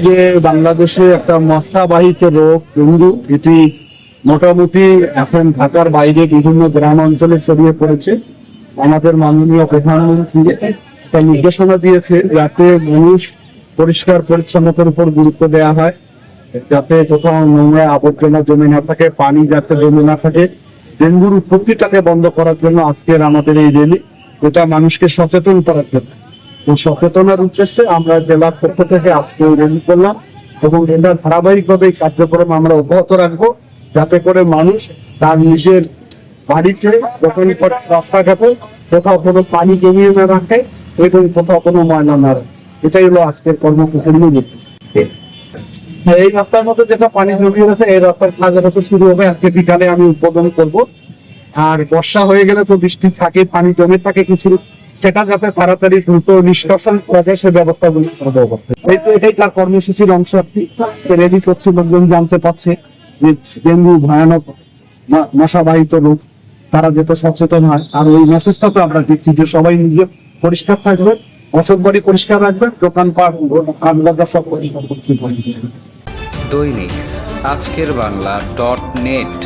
যে বাংলাদেশে একটা মশাবাহিত রোগ ডেঙ্গু, এটি মোটামুটি এখন ঢাকার বাইরে বিভিন্ন গ্রাম অঞ্চলে ছড়িয়ে পড়েছে। আমাদের মাননীয় প্রধানমন্ত্রী একটা নির্দেশনা দিয়েছে যাতে মানুষ পরিষ্কার পরিচ্ছন্নতার উপর গুরুত্ব দেওয়া হয়, যাতে কোথাও নোংরা আবর্জনা জমে না থাকে, পানি যাতে জমে না থাকে। ডেঙ্গুর উৎপত্তিটাকে বন্ধ করার জন্য আজকের আমাদের এই র্যালি, এটা মানুষকে সচেতন করার জন্য। এই সচেতনার উদ্দেশ্যে আমরা জেলার পক্ষ থেকে আজকে র্যালি করলাম এবং এটা ধারাবাহিকভাবে এই কার্যক্রম আমরা অব্যাহত রাখবো, যাতে করে মানুষ তার নিজের বাড়িতে, দোকান করে, রাস্তাঘাটে কোথাও কোনো পানি জমিয়ে না রাখে এবং কোথাও কোনো ময়লা না রাখে। এটাই হলো আজকের কর্মসূচির মূল উদ্দেশ্য। এই রাস্তার মধ্যে যেটা পানি জমিয়ে রয়েছে, এই রাস্তার কাজ যত শুরু হবে আজকে বিকালে আমি উদ্বোধন করব। আর বর্ষা হয়ে গেলে তো বৃষ্টি থাকে, পানি জমে থাকে কিছু, সেটা যাতে তাড়াতাড়ি দ্রুত নিষ্কাশন করা যায় সে ব্যবস্থাগুলো এই তো এটাই তার কর্মসূচির অংশ। রেডি করছে, লোকজন জানতে পারছে যে ডেঙ্গু ভয়ানক মশাবাহিত রোগ, তারা যাতে সচেতন হয়। আর ওই মেসেজটা তো আমরা দিচ্ছি যে সবাই নিজে পরিষ্কার থাকবে, বসত বাড়ি পরিষ্কার রাখবেন, দোকানপাট বাজার সব পরিষ্কার করতে। দৈনিক আজকের বাংলা .net